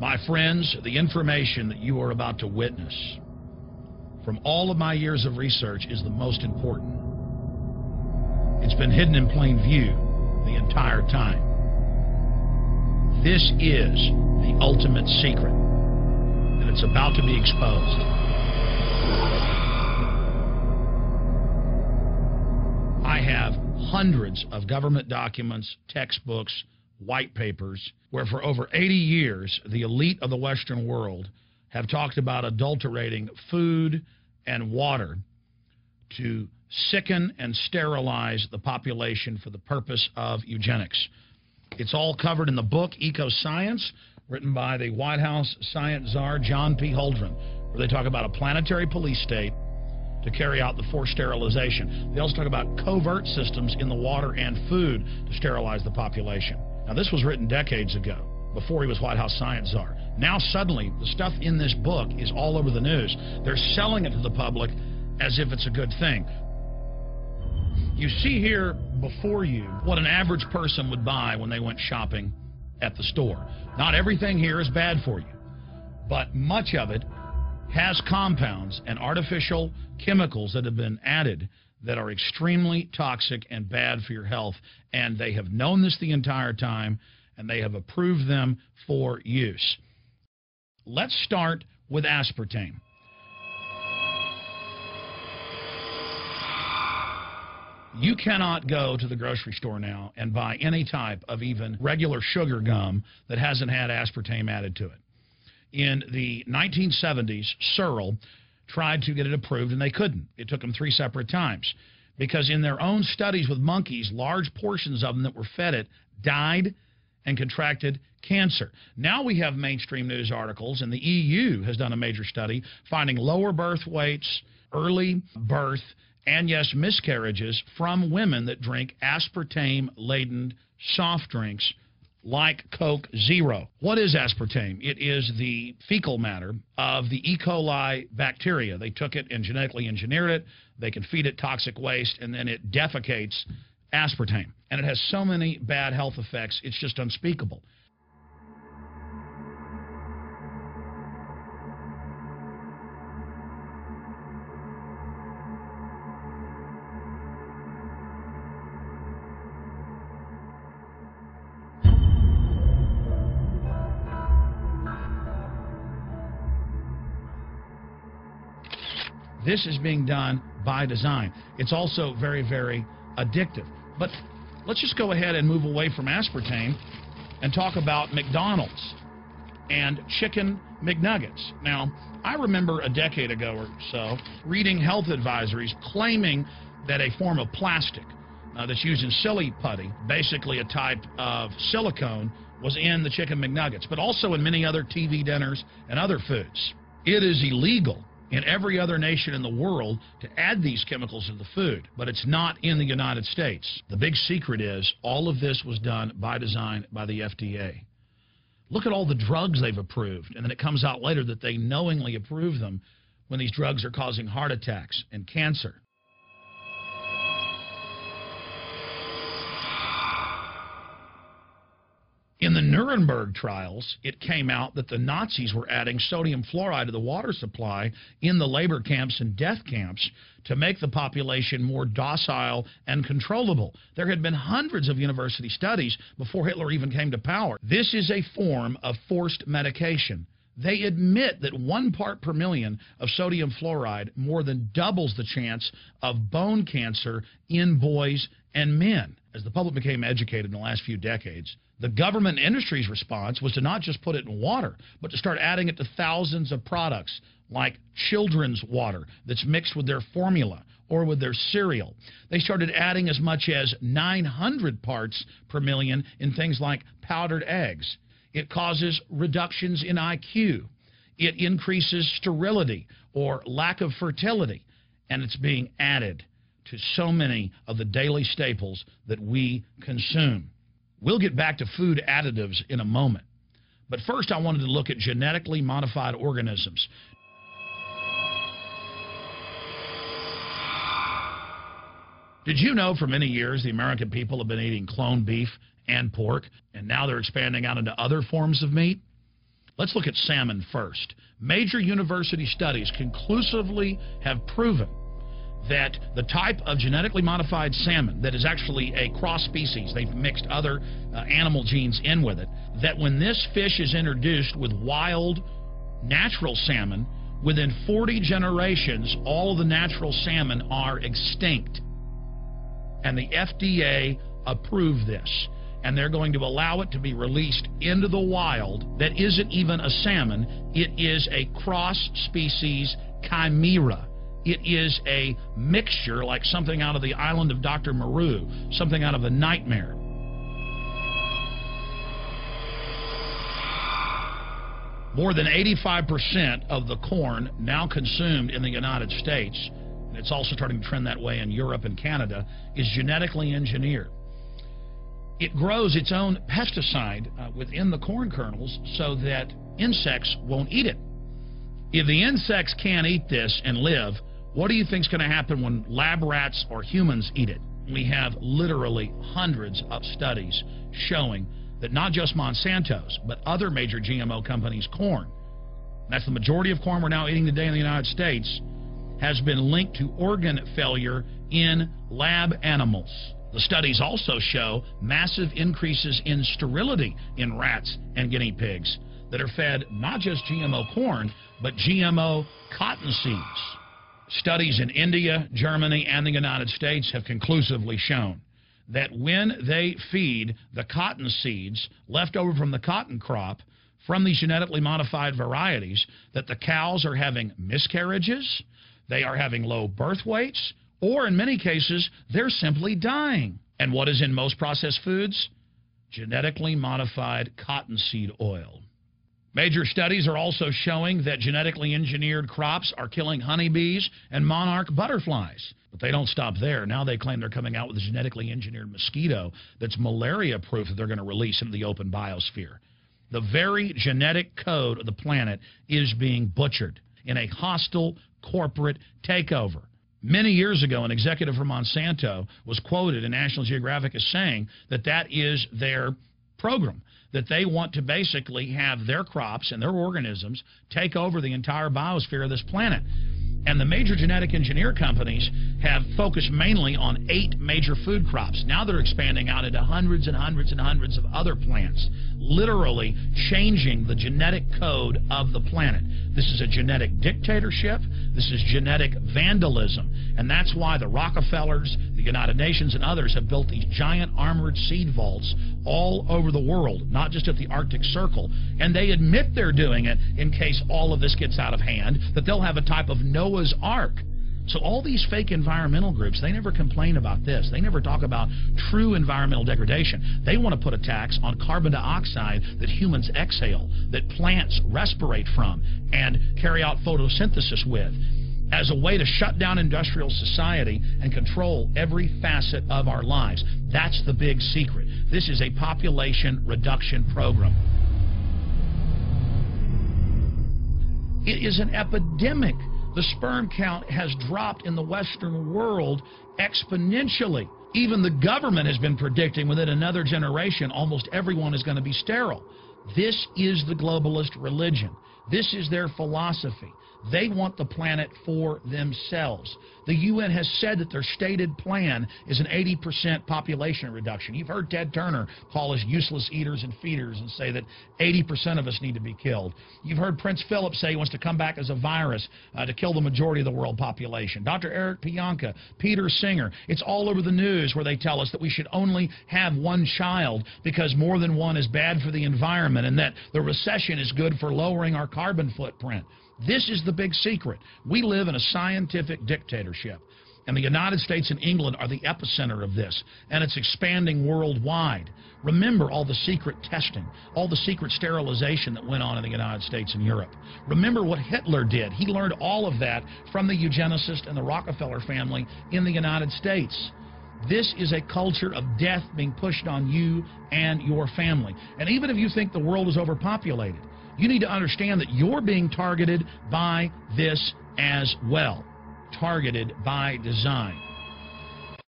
My friends, the information that you are about to witness from all of my years of research is the most important. It's been hidden in plain view the entire time. This is the ultimate secret, and it's about to be exposed. I have hundreds of government documents, textbooks, white papers, where for over 80 years, the elite of the Western world have talked about adulterating food and water to sicken and sterilize the population for the purpose of eugenics. It's all covered in the book Eco-Science, written by the White House science czar, John P. Holdren, where they talk about a planetary police state to carry out the forced sterilization. They also talk about covert systems in the water and food to sterilize the population. Now, this was written decades ago, before he was White House science czar. Now, suddenly, the stuff in this book is all over the news. They're selling it to the public as if it's a good thing. You see here before you what an average person would buy when they went shopping at the store. Not everything here is bad for you, but much of it has compounds and artificial chemicals that have been added that are extremely toxic and bad for your health, and they have known this the entire time, and they have approved them for use. Let's start with aspartame. You cannot go to the grocery store now and buy any type of even regular sugar gum that hasn't had aspartame added to it. In the 1970s, Searle tried to get it approved, and they couldn't. It took them 3 separate times because in their own studies with monkeys, large portions of them that were fed it died and contracted cancer. Now we have mainstream news articles, and the EU has done a major study finding lower birth weights, early birth, and yes, miscarriages from women that drink aspartame-laden soft drinks like Coke Zero. What is aspartame? It is the fecal matter of the E. coli bacteria. They took it and genetically engineered it. They can feed it toxic waste, and then it defecates aspartame. And it has so many bad health effects, it's just unspeakable. This is being done by design. It's also very, very addictive. But let's just go ahead and move away from aspartame and talk about McDonald's and chicken McNuggets. Now, I remember a decade ago or so reading health advisories claiming that a form of plastic that's used in silly putty, basically a type of silicone, was in the chicken McNuggets, but also in many other TV dinners and other foods. It is illegal in every other nation in the world to add these chemicals to the food, but it's not in the United States. The big secret is all of this was done by design by the FDA. Look at all the drugs they've approved, and then it comes out later that they knowingly approve them when these drugs are causing heart attacks and cancer. In the Nuremberg trials, it came out that the Nazis were adding sodium fluoride to the water supply in the labor camps and death camps to make the population more docile and controllable. There had been hundreds of university studies before Hitler even came to power. This is a form of forced medication. They admit that 1 part per million of sodium fluoride more than doubles the chance of bone cancer in boys and men. As the public became educated in the last few decades, the government and industry's response was to not just put it in water, but to start adding it to thousands of products like children's water that's mixed with their formula or with their cereal. They started adding as much as 900 parts per million in things like powdered eggs. It causes reductions in IQ. It increases sterility or lack of fertility, and it's being added to so many of the daily staples that we consume. We'll get back to food additives in a moment. But first, I wanted to look at genetically modified organisms. Did you know for many years the American people have been eating cloned beef and pork, and now they're expanding out into other forms of meat? Let's look at salmon first. Major university studies conclusively have proven that the type of genetically modified salmon that is actually a cross species, they've mixed other animal genes in with it, that when this fish is introduced with wild natural salmon, within 40 generations, all of the natural salmon are extinct. And the FDA approved this. And they're going to allow it to be released into the wild that isn't even a salmon. It is a cross-species chimera. It is a mixture like something out of the island of Dr. Moreau, something out of a nightmare. More than 85% of the corn now consumed in the United States, and it's also starting to trend that way in Europe and Canada, is genetically engineered. It grows its own pesticide within the corn kernels so that insects won't eat it. If the insects can't eat this and live, what do you think is going to happen when lab rats or humans eat it? We have literally hundreds of studies showing that not just Monsanto's, but other major GMO companies' corn, that's the majority of corn we're now eating today in the United States, has been linked to organ failure in lab animals. The studies also show massive increases in sterility in rats and guinea pigs that are fed not just GMO corn, but GMO cottonseeds. Studies in India, Germany, and the United States have conclusively shown that when they feed the cotton seeds left over from the cotton crop from these genetically modified varieties, that the cows are having miscarriages, they are having low birth weights, or in many cases, they're simply dying. And what is in most processed foods? Genetically modified cottonseed oil. Major studies are also showing that genetically engineered crops are killing honeybees and monarch butterflies. But they don't stop there. Now they claim they're coming out with a genetically engineered mosquito that's malaria-proof that they're going to release into the open biosphere. The very genetic code of the planet is being butchered in a hostile corporate takeover. Many years ago, an executive from Monsanto was quoted in National Geographic as saying that that is their program, that they want to basically have their crops and their organisms take over the entire biosphere of this planet. And the major genetic engineer companies have focused mainly on 8 major food crops. Now they're expanding out into hundreds and hundreds and hundreds of other plants, literally changing the genetic code of the planet. This is a genetic dictatorship. This is genetic vandalism. And that's why the Rockefellers, the United Nations, and others have built these giant armored seed vaults all over the world, not just at the Arctic Circle. And they admit they're doing it in case all of this gets out of hand, that they'll have a type of Noah's Ark. So all these fake environmental groups, they never complain about this. They never talk about true environmental degradation. They want to put a tax on carbon dioxide that humans exhale, that plants respirate from and carry out photosynthesis with, as a way to shut down industrial society and control every facet of our lives. That's the big secret. This is a population reduction program. It is an epidemic. The sperm count has dropped in the Western world exponentially. Even the government has been predicting within another generation almost everyone is going to be sterile. This is the globalist religion. This is their philosophy. They want the planet for themselves. The UN has said that their stated plan is an 80% population reduction. You've heard Ted Turner call us useless eaters and feeders and say that 80% of us need to be killed. You've heard Prince Philip say he wants to come back as a virus to kill the majority of the world population. Dr. Eric Pianka, Peter Singer, it's all over the news where they tell us that we should only have one child because more than one is bad for the environment and that the recession is good for lowering our carbon footprint. This is the big secret. We live in a scientific dictatorship, and the United States and England are the epicenter of this, and it's expanding worldwide. Remember all the secret testing, all the secret sterilization that went on in the United States and Europe. Remember what Hitler did. He learned all of that from the eugenicists and the Rockefeller family in the United States. This is a culture of death being pushed on you and your family. And even if you think the world is overpopulated, you need to understand that you're being targeted by this as well. Targeted by design.